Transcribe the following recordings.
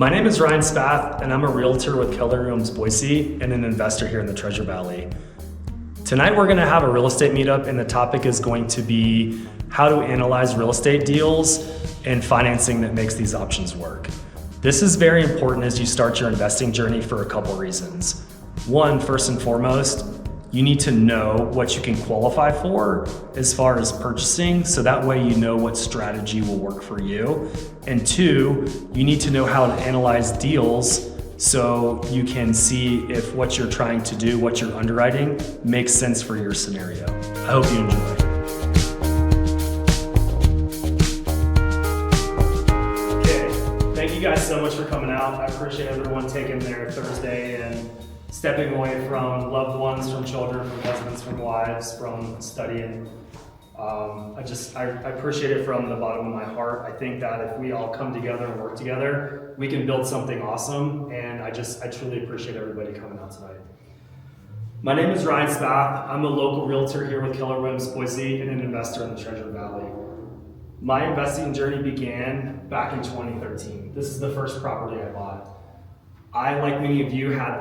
My name is Ryan Spath, and I'm a realtor with Keller Williams Boise and an investor here in the Treasure Valley. Tonight we're going to have a real estate meetup, and the topic is going to be how to analyze real estate deals and financing that makes these options work. This is very important as you start your investing journey for a couple reasons. One, first and foremost, you need to know what you can qualify for as far as purchasing, so that way you know what strategy will work for you. And two, you need to know how to analyze deals so you can see if what you're trying to do, what you're underwriting, makes sense for your scenario. I hope you enjoy. Okay, thank you guys so much for coming out. I appreciate everyone taking their Thursday and stepping away from loved ones, from children, from husbands, from wives, from studying. I appreciate it from the bottom of my heart. I think that if we all come together and work together, we can build something awesome, and I truly appreciate everybody coming out tonight. My name is Ryan Spath. I'm a local realtor here with Keller Williams Boise and an investor in the Treasure Valley. My investing journey began back in 2013. This is the first property I bought. I, like many of you, had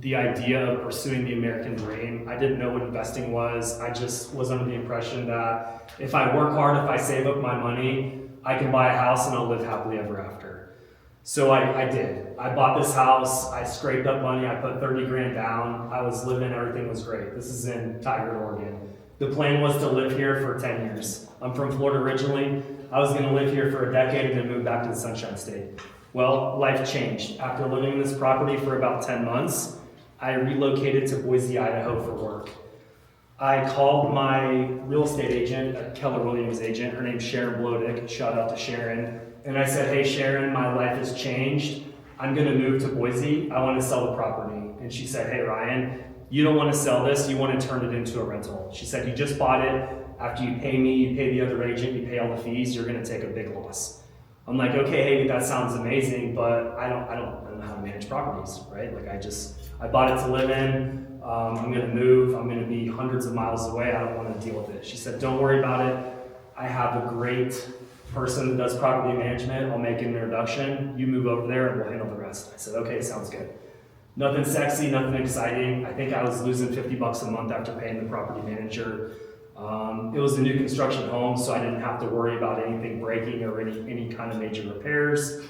the idea of pursuing the American dream. I didn't know what investing was. I just was under the impression that if I work hard, if I save up my money, I can buy a house and I'll live happily ever after. So I did. I bought this house, I scraped up money, I put 30 grand down, I was living, everything was great. This is in Tigard, Oregon. The plan was to live here for 10 years. I'm from Florida originally. I was gonna live here for a decade and then move back to the Sunshine State. Well, life changed. After living in this property for about 10 months, I relocated to Boise, Idaho for work. I called my real estate agent, a Keller Williams agent, her name's Sharon Blodick, shout out to Sharon. And I said, hey Sharon, my life has changed. I'm gonna move to Boise, I wanna sell the property. And she said, hey Ryan, you don't wanna sell this, you wanna turn it into a rental. She said, you just bought it, after you pay me, you pay the other agent, you pay all the fees, you're gonna take a big loss. I'm like, okay, hey, that sounds amazing, but I don't know how to manage properties, right? Like I bought it to live in, I'm gonna move, I'm gonna be hundreds of miles away, I don't wanna deal with it. She said, don't worry about it. I have a great person that does property management, I'll make an introduction, you move over there and we'll handle the rest. I said, okay, sounds good. Nothing sexy, nothing exciting. I think I was losing 50 bucks a month after paying the property manager. It was a new construction home, so I didn't have to worry about anything breaking or any kind of major repairs.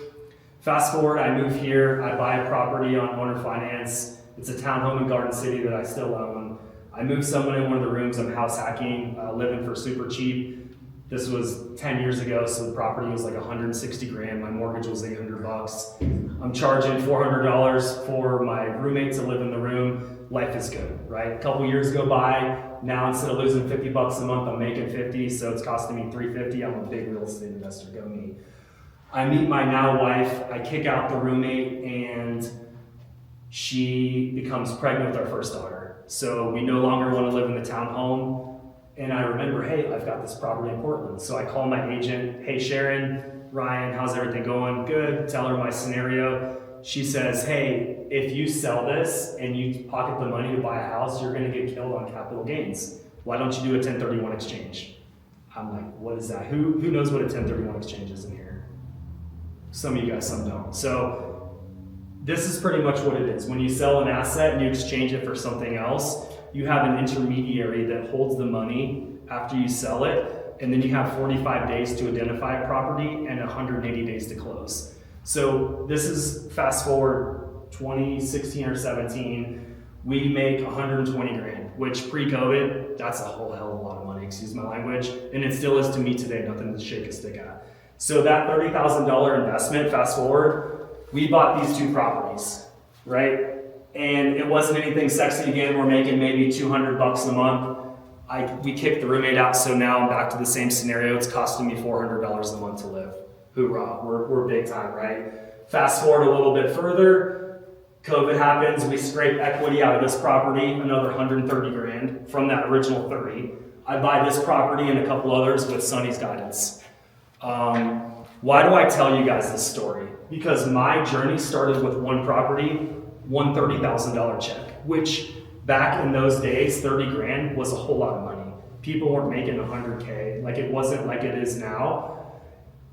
Fast forward, I move here, I buy a property on owner finance. It's a townhome in Garden City that I still own. I move someone in one of the rooms, I'm house hacking, living for super cheap. This was 10 years ago, so the property was like 160 grand. My mortgage was 800 bucks. I'm charging $400 for my roommate to live in the room. Life is good, right? A couple years go by. Now instead of losing 50 bucks a month, I'm making 50, so it's costing me $350. I'm a big real estate investor, go me. I meet my now wife, I kick out the roommate, and she becomes pregnant with our first daughter. So we no longer want to live in the townhome. And I remember, hey, I've got this property in Portland. So I call my agent, hey Sharon, Ryan, how's everything going? Good, tell her my scenario. She says, hey, if you sell this and you pocket the money to buy a house, you're gonna get killed on capital gains. Why don't you do a 1031 exchange? I'm like, what is that? Who knows what a 1031 exchange is in here? Some of you guys, some don't. So this is pretty much what it is. When you sell an asset and you exchange it for something else, you have an intermediary that holds the money after you sell it, and then you have 45 days to identify a property and 180 days to close. So this is fast forward 2016 or 17, we make 120 grand, which pre-COVID, that's a whole hell of a lot of money, excuse my language, and it still is to me today, nothing to shake a stick at. So that $30,000 investment, fast forward, we bought these two properties, right? And it wasn't anything sexy again, we're making maybe 200 bucks a month. We kicked the roommate out, so now I'm back to the same scenario. It's costing me $400 a month to live. Hoorah, we're big time, right? Fast forward a little bit further, COVID happens, we scrape equity out of this property, another 130 grand from that original 30. I buy this property and a couple others with Sonny's guidance. Why do I tell you guys this story? Because my journey started with one property, one $30,000 check, which back in those days, 30 grand was a whole lot of money. People weren't making 100K, like it wasn't like it is now.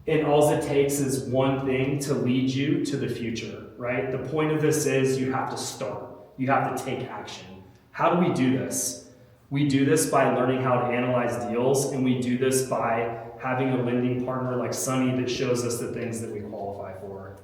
And all it takes is one thing to lead you to the future, right? The point of this is you have to start. You have to take action. How do we do this? We do this by learning how to analyze deals, and we do this by having a lending partner like Sunny that shows us the things that we qualify for.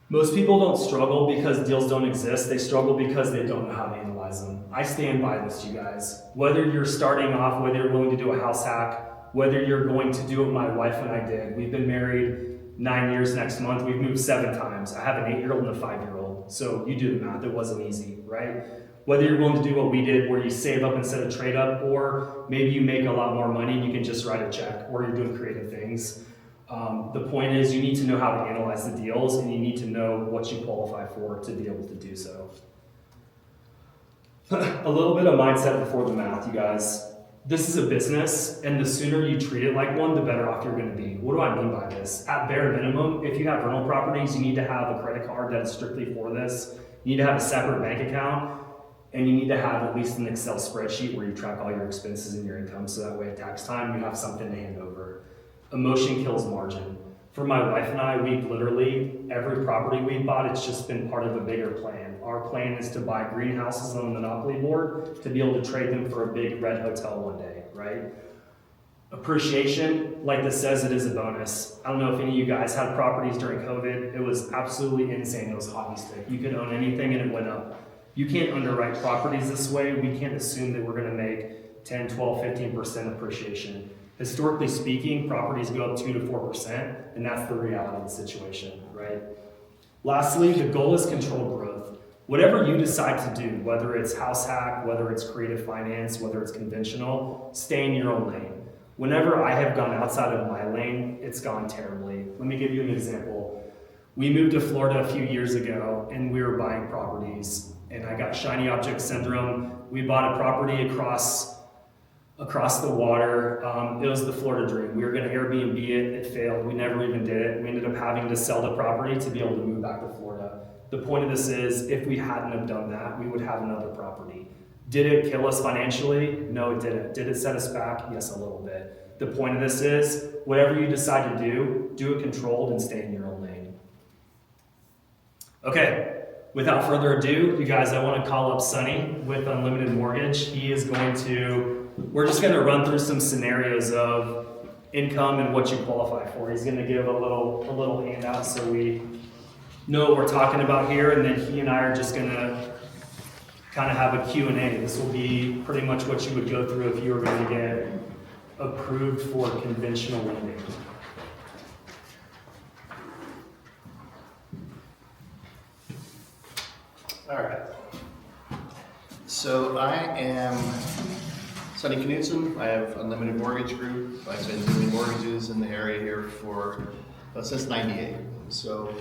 Most people don't struggle because deals don't exist. They struggle because they don't know how to analyze them. I stand by this, you guys. Whether you're starting off, whether you're willing to do a house hack, whether you're going to do what my wife and I did. We've been married 9 years next month. We've moved 7 times. I have an 8-year-old and a 5-year-old. So you do the math. It wasn't easy, right? Whether you're willing to do what we did, where you save up instead of trade up, or maybe you make a lot more money and you can just write a check, or you're doing creative things. The point is you need to know how to analyze the deals, and you need to know what you qualify for to be able to do so. A little bit of mindset before the math, you guys. This is a business, and the sooner you treat it like one, the better off you're going to be. What do I mean by this? At bare minimum, if you have rental properties, you need to have a credit card that is strictly for this. You need to have a separate bank account, and you need to have at least an Excel spreadsheet where you track all your expenses and your income, so that way at tax time you have something to hand over. Emotion kills margin. For my wife and I, we've literally, every property we've bought, it's just been part of a bigger plan. Our plan is to buy greenhouses on the Monopoly board to be able to trade them for a big red hotel one day, right? Appreciation, like this says, it is a bonus. I don't know if any of you guys had properties during COVID. It was absolutely insane. It was hockey stick. You could own anything and it went up. You can't underwrite properties this way. We can't assume that we're gonna make 10, 12, 15% appreciation. Historically speaking, properties go up 2 to 4%, and that's the reality of the situation, right? Lastly, the goal is controlled growth. Whatever you decide to do, whether it's house hack, whether it's creative finance, whether it's conventional, stay in your own lane. Whenever I have gone outside of my lane, it's gone terribly. Let me give you an example. We moved to Florida a few years ago, and we were buying properties, and I got shiny object syndrome. We bought a property across the water. It was the Florida dream. We were going to Airbnb it. It failed. We never even did it. We ended up having to sell the property to be able to move back to Florida. The point of this is, if we hadn't have done that, we would have another property. Did it kill us financially? No, it didn't. Did it set us back? Yes, a little bit. The point of this is, whatever you decide to do it controlled and stay in your own lane. Okay, without further ado, you guys, I want to call up Sunny with Unlimited Mortgage. We're just going to run through some scenarios of income and what you qualify for. He's going to give a little handout so we know what we're talking about here, and then he and I are just going to kind of have a Q&A. This will be pretty much what you would go through if you were going to get approved for conventional lending. All right. So I am Sonny Knudsen. I have Unlimited Mortgage Group. I've been doing mortgages in the area here for since '98. So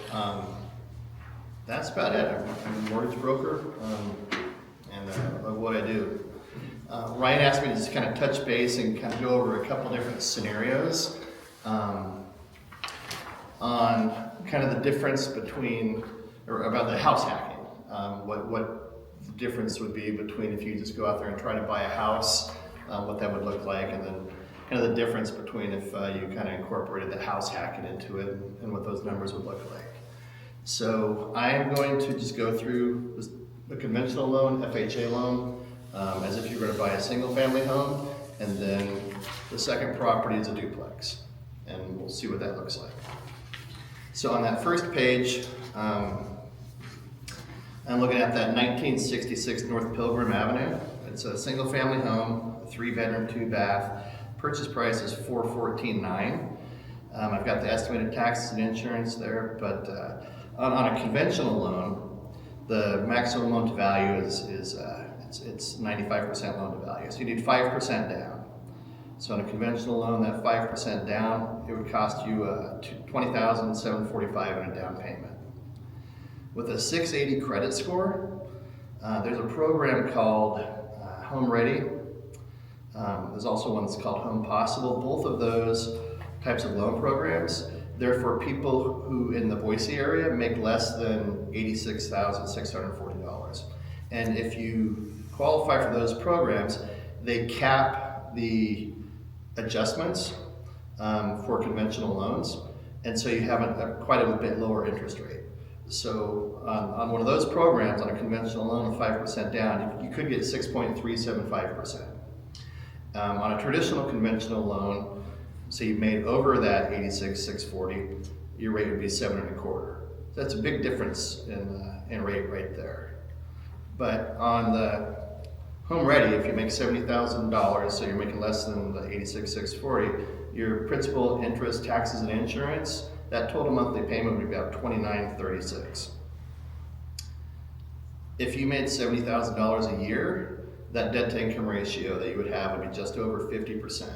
that's about it. I'm a mortgage broker, and I love what I do. Ryan asked me to just kind of touch base and kind of go over a couple different scenarios on kind of the difference between, or about the house hacking. What the difference would be between if you just go out there and try to buy a house, what that would look like, and then kind of the difference between if you kind of incorporated the house hacking into it and what those numbers would look like. So I am going to just go through the conventional loan, FHA loan, as if you were going to buy a single family home, and then the second property is a duplex, and we'll see what that looks like. So on that first page, I'm looking at that 1966 North Pilgrim Avenue. It's a single family home, 3-bedroom, 2-bath. Purchase price is $414,900. I've got the estimated taxes and insurance there, but on a conventional loan, the maximum loan to value is 95% loan to value. So you need 5% down. So on a conventional loan, that 5% down, it would cost you $20,745 in a down payment. With a 680 credit score, there's a program called Home Ready. There's also one that's called Home Possible. Both of those types of loan programs, they're for people who in the Boise area make less than $86,640. And if you qualify for those programs, they cap the adjustments for conventional loans. And so you have quite a bit lower interest rate. So on one of those programs, on a conventional loan of 5% down, you could get 6.375%. On a traditional conventional loan, so you made over that 86,640, your rate would be 7.25. So that's a big difference in rate right there. But on the home ready, if you make $70,000, so you're making less than the 86,640, your principal, interest, taxes, and insurance, that total monthly payment would be about $29.36. If you made $70,000 a year, that debt to income ratio that you would have would be just over 50%.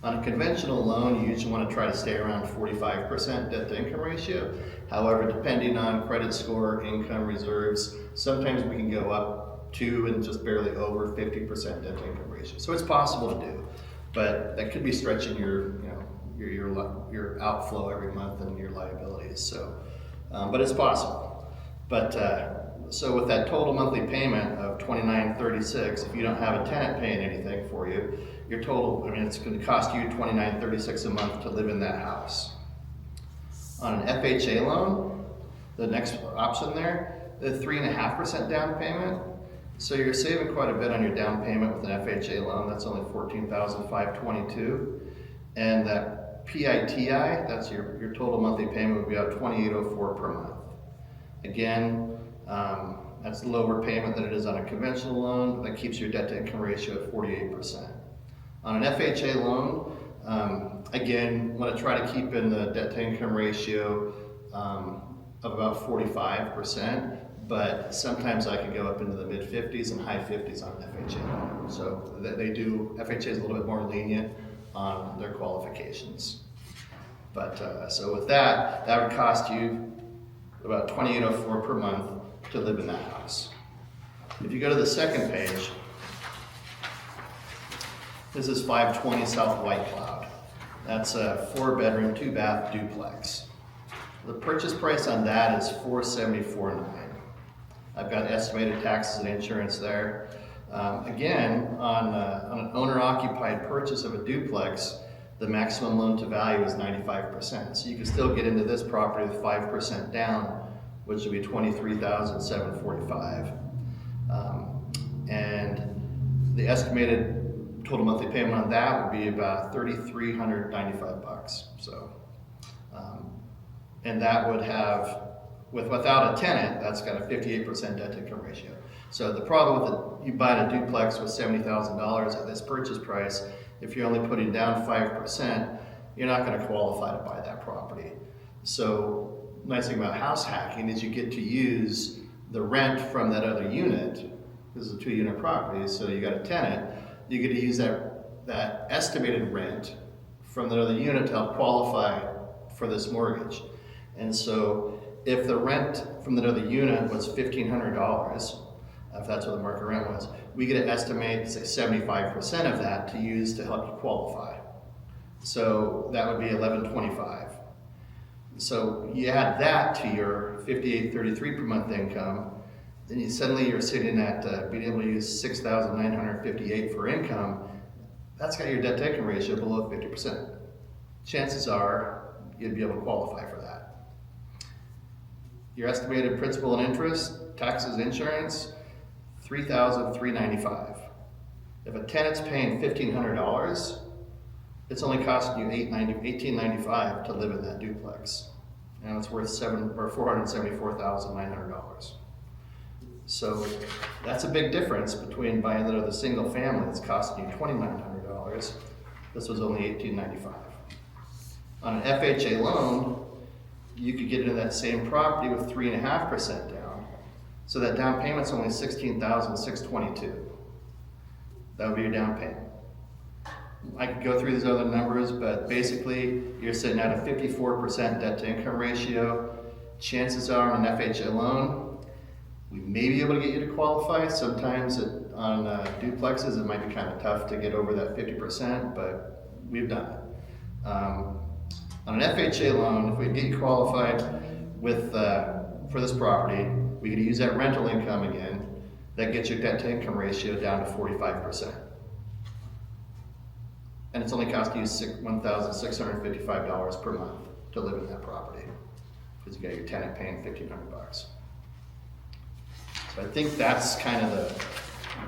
On a conventional loan, you usually want to try to stay around 45% debt to income ratio. However, depending on credit score, income reserves, sometimes we can go up to and just barely over 50% debt to income ratio. So it's possible to do, but that could be stretching your outflow every month and your liabilities. So, but it's possible. But so with that total monthly payment of $29.36, if you don't have a tenant paying anything for you, your total, it's going to cost you $29.36 a month to live in that house. On an FHA loan, the next option there, the 3.5% down payment. So you're saving quite a bit on your down payment with an FHA loan. That's only $14,522, and that PITI, that's your total monthly payment, would be about $28.04 per month. Again, that's lower payment than it is on a conventional loan, but that keeps your debt to income ratio at 48%. On an FHA loan, again, want to try to keep in the debt to income ratio of about 45%, but sometimes I can go up into the mid 50s and high 50s on an FHA loan. So FHA is a little bit more lenient on their qualifications. But so with that would cost you about $28.04 per month to live in that house. If you go to the second page, this is 520 South White Cloud. That's a 4-bedroom, 2-bath duplex. The purchase price on that is $474,900. I've got estimated taxes and insurance there. Again, on an owner-occupied purchase of a duplex, the maximum loan to value is 95%. So you can still get into this property with 5% down, which would be $23,745. And the estimated total monthly payment on that would be about $3,395. So, and that would have, without a tenant, that's got a 58% debt to income ratio. So the problem with you buying a duplex with $70,000 at this purchase price, if you're only putting down 5%, you're not going to qualify to buy that property. So nice thing about house hacking is you get to use the rent from that other unit. This is a 2-unit property, so you got a tenant. You get to use that estimated rent from that other unit to help qualify for this mortgage. And so if the rent from that other unit was $1,500, if that's what the market rent was, we get to estimate, say, 75% of that to use to help you qualify. So that would be $1,125. So you add that to your $5,833 per month income, then you're sitting at being able to use $6,958 for income. That's got your debt to income ratio below 50%. Chances are you'd be able to qualify for that. Your estimated principal and interest, taxes, insurance, $3,395. If a tenant's paying $1,500, it's only costing you $1,895 to live in that duplex, and it's worth $474,900. So that's a big difference between buying the single family that's costing you $2,900. This was only $1,895. On an FHA loan, you could get into that same property with 3.5% down. So that down payment's only $16,622. That would be your down payment. I could go through these other numbers, but basically you're sitting at a 54% debt to income ratio. Chances are on an FHA loan, we may be able to get you to qualify. Sometimes on duplexes, it might be kind of tough to get over that 50%, but we've done it. On an FHA loan, if we get you qualified for this property, we get to use that rental income again. That gets your debt to income ratio down to 45%. and it's only costing you $1,655 per month to live in that property, because you got your tenant paying $1,500. So I think that's kind of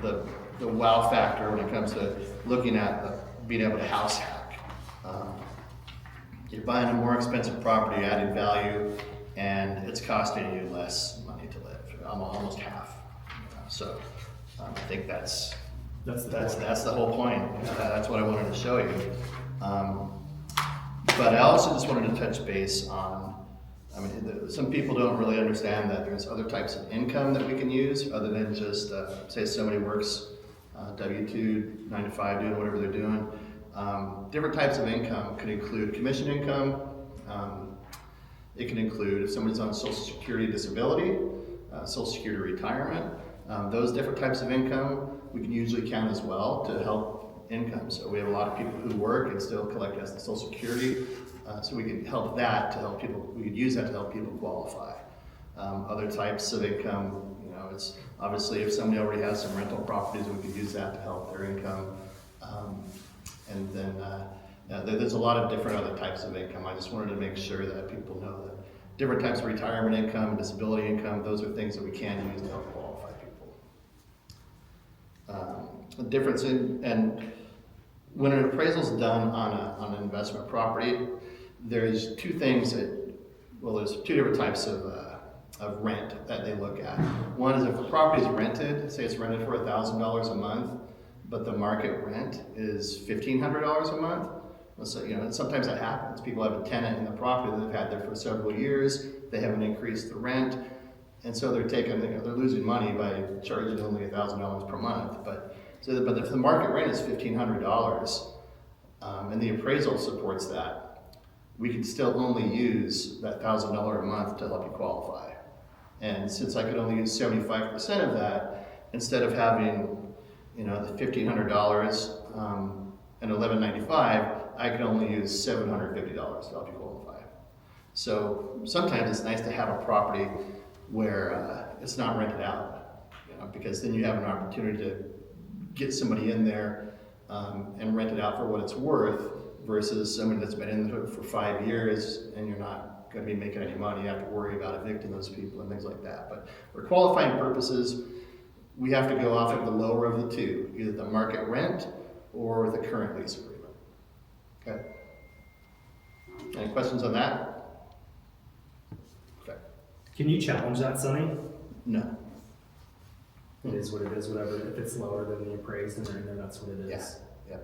the wow factor when it comes to looking at being able to house hack. You're buying a more expensive property, adding value, and it's costing you less money to live, almost half. So I think that's the whole point. That's what I wanted to show you. But I also just wanted to touch base on, some people don't really understand that there's other types of income that we can use other than just, say somebody works W-2, 9 to 5, doing whatever they're doing. Different types of income could include commission income. It can include if somebody's on Social Security disability, Social Security retirement. Those different types of income we can usually count as well to help income. So we have a lot of people who work and still collect as the Social Security. So we can help that to help people, we could use that to help people qualify. Other types of income, it's obviously if somebody already has some rental properties, we could use that to help their income. And then there's a lot of different other types of income. I just wanted to make sure that people know that different types of retirement income, disability income, those are things that we can use to help qualify people. The difference and when an appraisal is done on an investment property, there's two things there's two different types of rent that they look at. One is if the property is rented, say it's rented for $1,000 a month, but the market rent is $1,500 a month. So, sometimes that happens. People have a tenant in the property that they've had there for several years. They haven't increased the rent, and so they're losing money by charging only $1,000 per month. But if the market rent is $1,500, and the appraisal supports that, we can still only use that $1,000 a month to help you qualify. And since I could only use 75% of that, instead of having the $1,500 and $1,195, I can only use $750 to help you qualify. So sometimes it's nice to have a property where it's not rented out, because then you have an opportunity to get somebody in there and rent it out for what it's worth, versus somebody that's been in there for 5 years and you're not going to be making any money. You have to worry about evicting those people and things like that. But for qualifying purposes, we have to go off of the lower of the two, either the market rent or the current lease agreement. Okay. Any questions on that? Okay. Can you challenge that, Sonny? No. It is what it is, whatever. If it's lower than the appraised, then that's what it is. Yeah.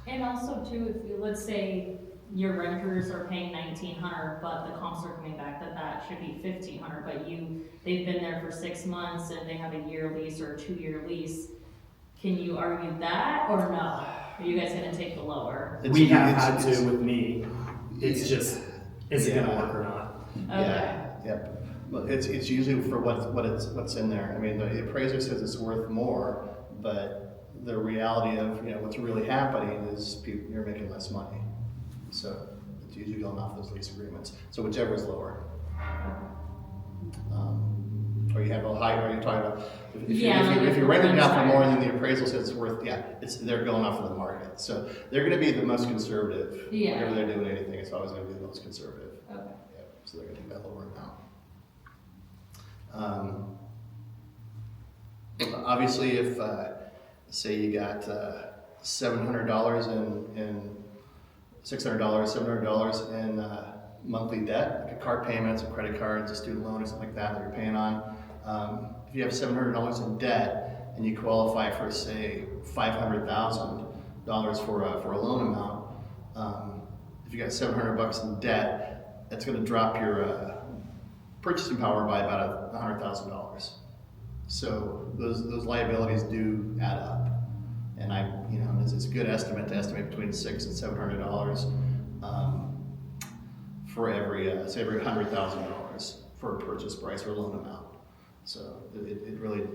And also too, if you, let's say your renters are paying $1,900, but the comps are coming back that should be $1,500, but they've been there for 6 months and they have a year lease or a 2-year lease. Can you argue that or no? Are you guys gonna take the lower? We have had to with me. It's just, is it gonna work or not? Okay. Yeah. Yep. Well, it's usually for what's in there. I mean, the appraiser says it's worth more, but the reality of what's really happening is you're making less money. So it's usually going off those lease agreements. So whichever is lower. Or you have a higher. Are you talking about if you're renting it out for more than the appraisal says it's worth? Yeah, they're going off of the market. So they're going to be the most conservative. Yeah. Whenever they're doing anything, it's always going to be the most conservative. Okay. Yeah. So they're going to take that lower amount. Obviously, if say you got $700 in $700 in monthly debt, like a car payment, some credit cards, a student loan, or something like that you're paying on. If you have $700 in debt and you qualify for, say, $500,000 for a loan amount, if you got $700 in debt, that's going to drop your purchasing power by about $100,000. So those liabilities do add up, and it's a good estimate to estimate between $600 and $700 for every $100,000 for a purchase price or loan amount. So it really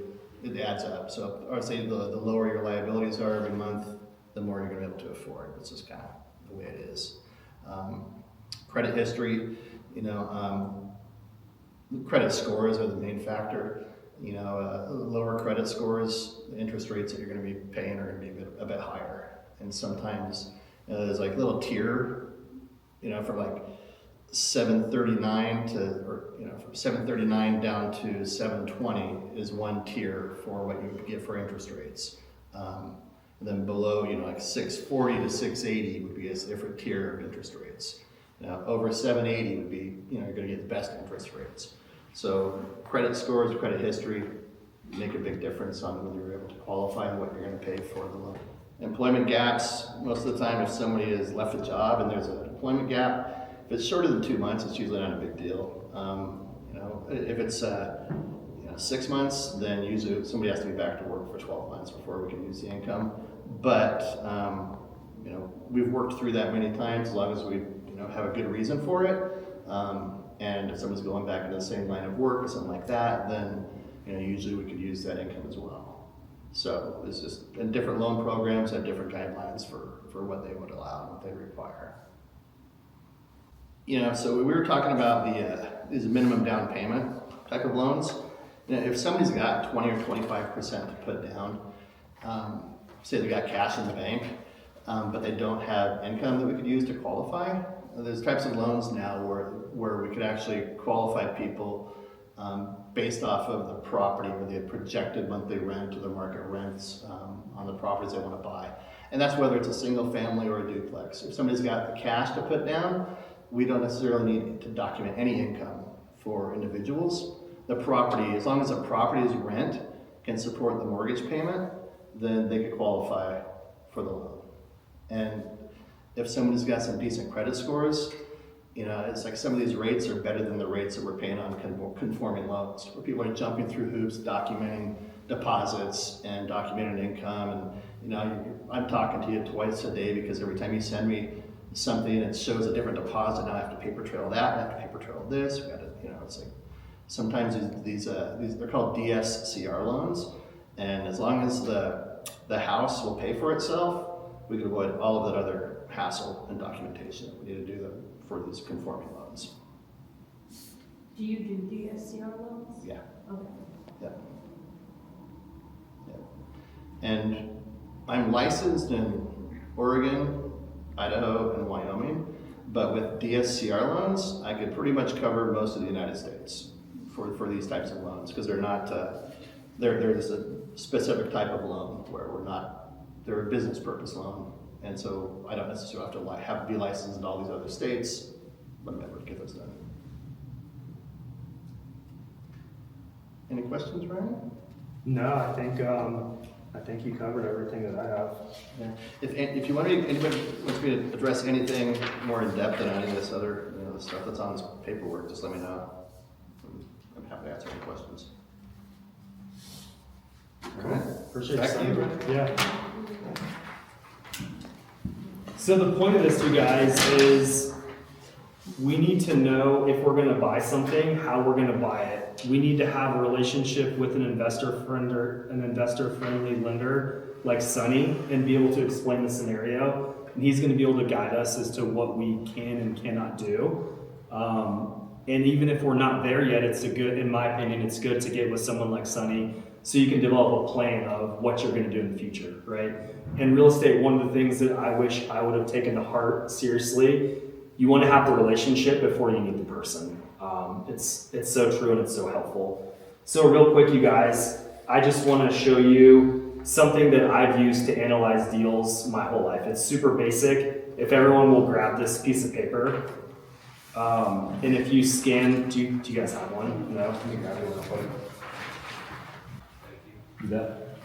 adds up. So I would say the lower your liabilities are every month, the more you're going to be able to afford. It's just kind of the way it is. Credit history, credit scores are the main factor. Lower credit scores, the interest rates that you're going to be paying are going to be a bit higher. And sometimes, There's like little tier, from like 739 from 739 down to 720 is one tier for what you would get for interest rates. And then below, like 640 to 680 would be a different tier of interest rates. Now, over 780 would be, you're going to get the best interest rates. So credit scores, credit history make a big difference on whether you're able to qualify and what you're going to pay for the loan. Employment gaps, most of the time if somebody has left a job and there's an employment gap, if it's shorter than 2 months, it's usually not a big deal. If it's 6 months, then usually somebody has to be back to work for 12 months before we can use the income. But we've worked through that many times as long as we have a good reason for it. And if someone's going back into the same line of work or something like that, then usually we could use that income as well. So it's just, and different loan programs have different guidelines for what they would allow and what they require. So we were talking about these minimum down payment type of loans. If somebody's got 20 or 25% to put down, say they got cash in the bank, but they don't have income that we could use to qualify, there's types of loans now where we could actually qualify people based off of the property or the projected monthly rent or the market rents on the properties they want to buy. And that's whether it's a single family or a duplex. If somebody's got the cash to put down, we don't necessarily need to document any income for individuals. The property, as long as the property's rent can support the mortgage payment, then they could qualify for the loan. And if somebody's got some decent credit scores, it's like some of these rates are better than the rates that we're paying on conforming loans, where people are jumping through hoops, documenting deposits and documenting income. And I'm talking to you twice a day because every time you send me something, it shows a different deposit. Now I have to paper trail that, I have to paper trail this. We got to, it's like sometimes these they're called DSCR loans, and as long as the house will pay for itself, we can avoid all of that other hassle and documentation that we need to do for these conforming loans. Do you do DSCR loans? Yeah. Okay. Yeah. And I'm licensed in Oregon, Idaho, and Wyoming, but with DSCR loans, I could pretty much cover most of the United States for these types of loans, because they're not, they're just a specific type of loan where they're a business purpose loan. And so I don't necessarily have to be licensed in all these other states, but I'm able to get those done. Any questions, Ryan? No, I think you covered everything that I have. Yeah. If you want anybody wants me to address anything more in depth than any of this other, the stuff that's on this paperwork, just let me know. I'm happy to answer any questions. All right. Appreciate Back to you, it. Brent. Yeah. So the point of this, you guys, is we need to know if we're going to buy something, how we're going to buy it. We need to have a relationship with an investor-friendly lender like Sonny and be able to explain the scenario. And he's going to be able to guide us as to what we can and cannot do. And even if we're not there yet, in my opinion, it's good to get with someone like Sonny so you can develop a plan of what you're going to do in the future, right? In real estate, one of the things that I wish I would have taken to heart seriously, you want to have the relationship before you meet the person. It's so true and it's so helpful. So real quick, you guys, I just want to show you something that I've used to analyze deals my whole life. It's super basic. If everyone will grab this piece of paper, and if you scan, do you guys have one? No? Let me grab it real quick. You bet.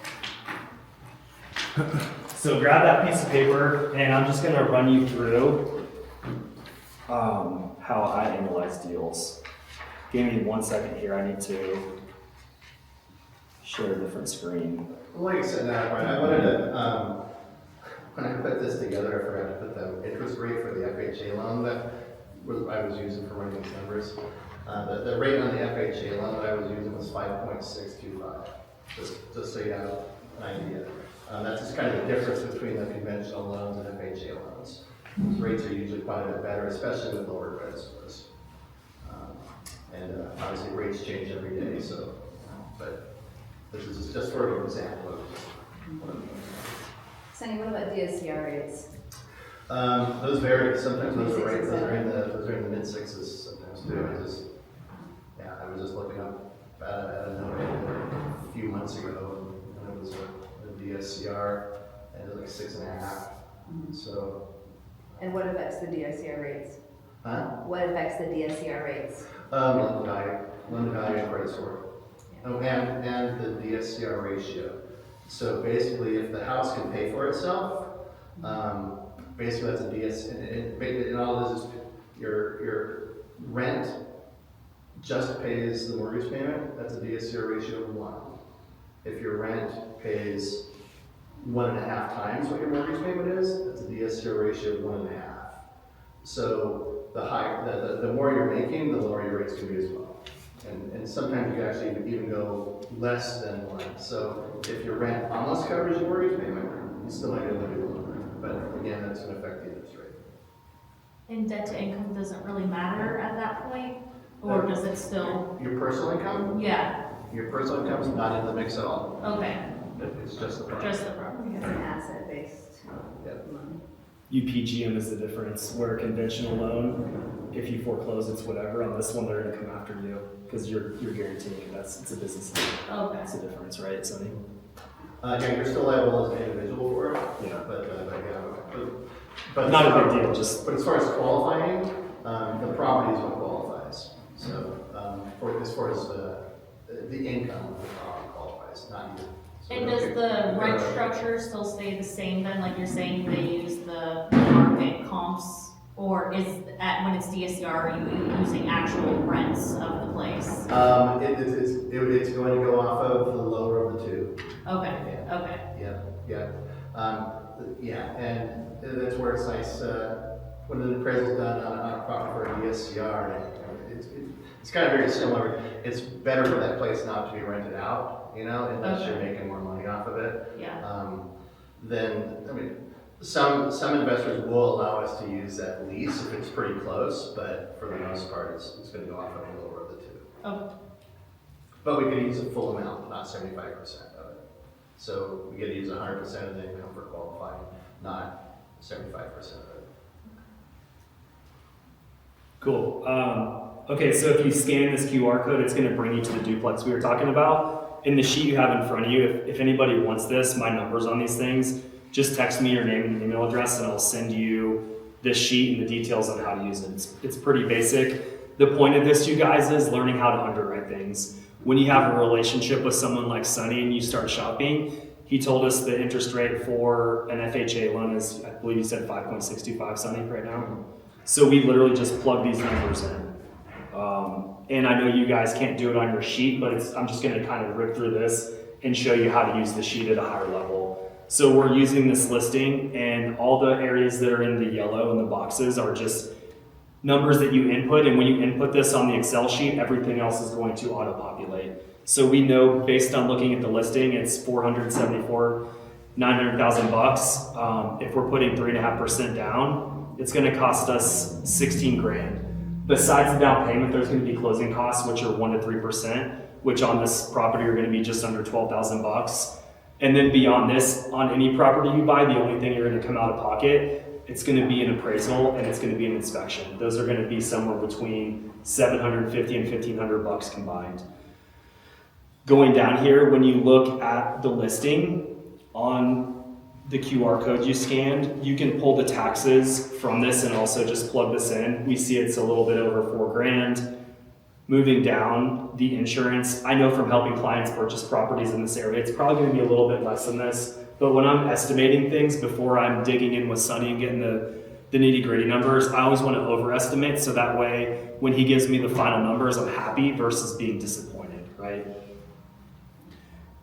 So grab that piece of paper, and I'm just going to run you through how I analyze deals. Give me 1 second here. I need to share a different screen. Well, like I said, Brian, I wanted to, when I put this together, I forgot to put the interest rate for the FHA loan that I was using for running these numbers. The rate on the FHA loan that I was using was 5.625, just so you have an idea. That's just kind of the difference between the conventional loans and FHA loans. Those rates are usually quite a bit better, especially with lower credit scores. And obviously rates change every day, so, but this is just for an example of Sonny, what about DSCR rates? Those vary. Sometimes those are right. Those are in the mid sixes sometimes too. I was just looking up at a note a few months ago, and it was a DSCR, and it was like 6.5. So. And what affects the DSCR rates? Huh? What affects the DSCR rates? Loan to value, and credit score. Oh, and the DSCR ratio. So basically, if the house can pay for itself, basically that's a DS. And all this is your rent just pays the mortgage payment. That's a DSCR ratio of 1. If your rent pays 1.5 times what your mortgage payment is, that's a DSCR ratio of 1.5. So the more you're making, the lower your rates can be as well. And sometimes you actually even go less than 1. So if your rent almost covers your mortgage payment, you still might be able to do lower. But again, that's going to affect the interest rate. And debt to income doesn't really matter at that point, or does it still? Your personal income? Yeah. Your personal income is not in the mix at all. Okay. It's just the property. Just the property. It's an asset-based Yep. loan. UPGM is the difference, where a conventional loan, if you foreclose, it's whatever. On this one, they're gonna come after you, because you're guaranteeing it. It's a business loan. Okay. That's the difference, right, Sonny? Yeah, you're still liable as an individual for it. Yeah. But Not a big deal, just, But as far as qualifying, the property is what qualifies. So, as far as the income of the property qualifies, not you. So And does the rent structure still stay the same then, like you're saying they use the market comps? Or is when it's DSCR, are you using actual rents of the place? It's going to go off of the lower of the two. Okay, Yeah. okay. Yeah, and that's where it's nice, when an appraisal's done on a property for a DSCR, it's kind of very similar. It's better for that place not to be rented out, unless you're making more money off of it. Yeah. Some investors will allow us to use that lease if it's pretty close, but for the most part, it's going to go off of the lower of the two. Oh, But we could use the full amount, not 75% of it. So we get to use 100% of the income for qualifying, not 75% of it. cool. Okay, so if you scan this QR code, it's gonna bring you to the duplex we were talking about. In the sheet you have in front of you, if anybody wants this, my number's on these things, just text me your name and email address and I'll send you this sheet and the details on how to use it. It's pretty basic. The point of this, you guys, is learning how to underwrite things. When you have a relationship with someone like Sonny and you start shopping, he told us the interest rate for an FHA loan is, I believe you said 5.65, Sonny, right now. So we literally just plug these numbers in. And I know you guys can't do it on your sheet, but I'm just gonna kind of rip through this and show you how to use the sheet at a higher level. So we're using this listing, and all the areas that are in the yellow in the boxes are just numbers that you input, and when you input this on the Excel sheet, everything else is going to auto-populate. So we know based on looking at the listing, it's $900,000 If we're putting 3.5% down, it's gonna cost us 16 grand. Besides the down payment, there's gonna be closing costs, which are 1 to 3%, which on this property are gonna be just under $12,000. And then beyond this, on any property you buy, the only thing you're gonna come out of pocket, it's gonna be an appraisal and it's gonna be an inspection. Those are gonna be somewhere between $750 and $1,500 combined. Going down here, when you look at the listing on the QR code you scanned, you can pull the taxes from this and also just plug this in. We see it's a little bit over 4 grand. Moving down, the insurance, I know from helping clients purchase properties in this area, it's probably gonna be a little bit less than this, but when I'm estimating things before I'm digging in with Sonny and getting the nitty gritty numbers, I always wanna overestimate, so that way, when he gives me the final numbers, I'm happy versus being disappointed, right?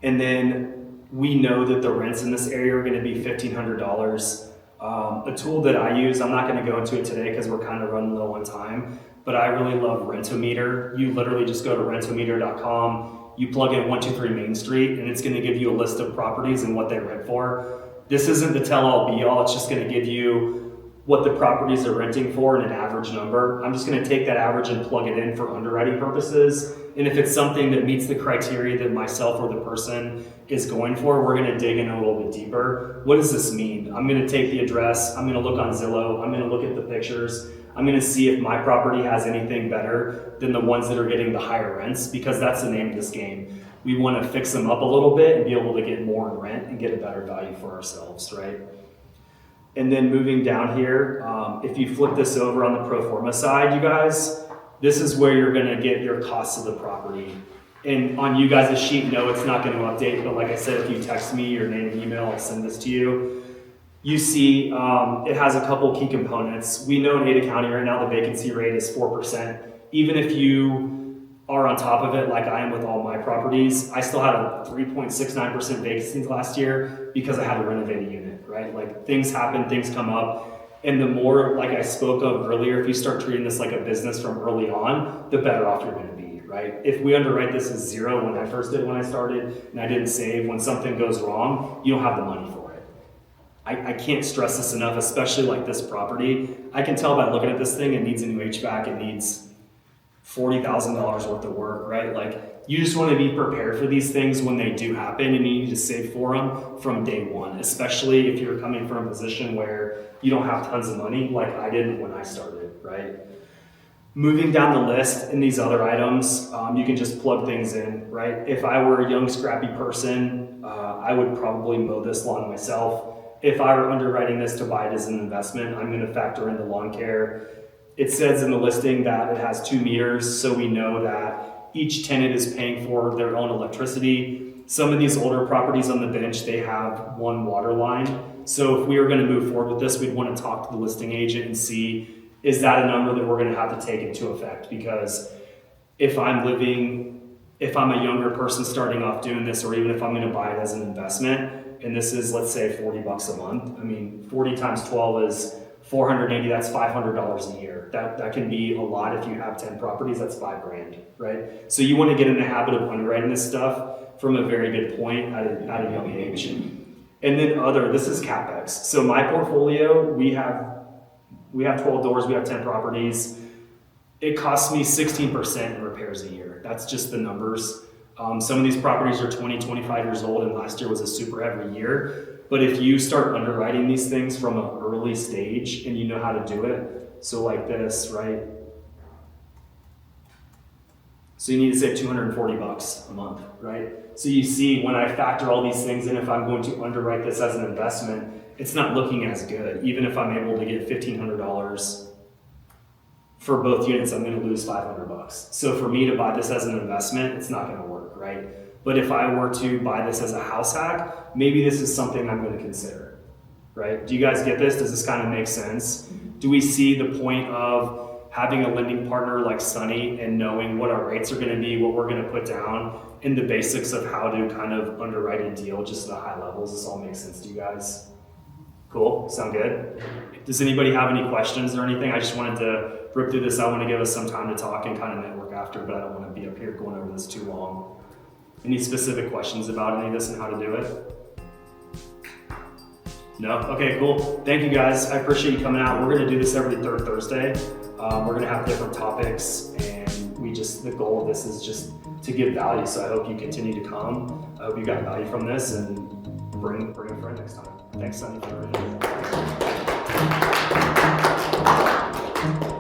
And then we know that the rents in this area are gonna be $1,500. A tool that I use, I'm not gonna go into it today because we're kind of running low on time, but I really love Rentometer. You literally just go to rentometer.com, you plug in 123 Main Street, and it's gonna give you a list of properties and what they rent for. This isn't the tell-all be-all, it's just gonna give you what the properties are renting for and an average number. I'm just gonna take that average and plug it in for underwriting purposes, And if it's something that meets the criteria that myself or the person is going for, we're gonna dig in a little bit deeper. What does this mean? I'm gonna take the address, I'm gonna look on Zillow, I'm gonna look at the pictures, I'm gonna see if my property has anything better than the ones that are getting the higher rents, because that's the name of this game. We wanna fix them up a little bit and be able to get more in rent and get a better value for ourselves, right? And then moving down here, if you flip this over on the pro forma side, you guys, this is where you're gonna get your costs of the property. And on you guys' sheet, no, it's not gonna update, but like I said, if you text me your name and email, I'll send this to you. You see, it has a couple key components. We know in Ada County right now, the vacancy rate is 4%. Even if you are on top of it, like I am with all my properties, I still had a 3.69% vacancy last year because I had to renovate a unit, right? Like things happen, things come up. And the more, like I spoke of earlier, if you start treating this like a business from early on, the better off you're gonna be, right? If we underwrite this as 0 when I first did, when I started, and I didn't save, when something goes wrong, you don't have the money for it. I can't stress this enough, especially like this property. I can tell by looking at this thing, it needs a new HVAC, it needs $40,000 worth of work, right? Like you just wanna be prepared for these things when they do happen, and you need to save for them from day one, especially if you're coming from a position where you don't have tons of money like I did when I started, right? Moving down the list in these other items, you can just plug things in, right? If I were a young, scrappy person, I would probably mow this lawn myself. If I were underwriting this to buy it as an investment, I'm gonna factor in the lawn care. It says in the listing that it has 2 meters, so we know that each tenant is paying for their own electricity. Some of these older properties on the bench, they have 1 water line. So if we were gonna move forward with this, we'd wanna talk to the listing agent and see, is that a number that we're gonna have to take into effect? Because if I'm a younger person starting off doing this, or even if I'm gonna buy it as an investment, and this is, let's say, $40 a month. I mean, 40 times 12 is 480, that's $500 a year. That can be a lot if you have 10 properties, that's $5,000, right? So you wanna get in the habit of underwriting this stuff from a very good point at a young age. And then this is CapEx. So my portfolio, we have 12 doors, we have 10 properties. It costs me 16% in repairs a year. That's just the numbers. Some of these properties are 20, 25 years old, and last year was a super heavy year. But if you start underwriting these things from an early stage and you know how to do it, so like this, right? So you need to save $240 a month, right? So you see, when I factor all these things in, if I'm going to underwrite this as an investment, it's not looking as good. Even if I'm able to get $1,500 for both units, I'm gonna lose $500. So for me to buy this as an investment, it's not gonna work, right? But if I were to buy this as a house hack, maybe this is something I'm gonna consider, right? Do you guys get this? Does this kind of make sense? Do we see the point of having a lending partner like Sunny and knowing what our rates are gonna be, what we're gonna put down, and the basics of how to kind of underwrite a deal just at the high levels? Does this all make sense to you guys? Cool, sound good? Does anybody have any questions or anything? I just wanted to rip through this. I want to give us some time to talk and kind of network after, but I don't want to be up here going over this too long. Any specific questions about any of this and how to do it? No? Okay, cool. Thank you guys. I appreciate you coming out. We're going to do this every 3rd Thursday. We're going to have different topics, and the goal of this is just to give value. So I hope you continue to come. I hope you got value from this, and bring a friend next time. Thanks, Sunny, for everything.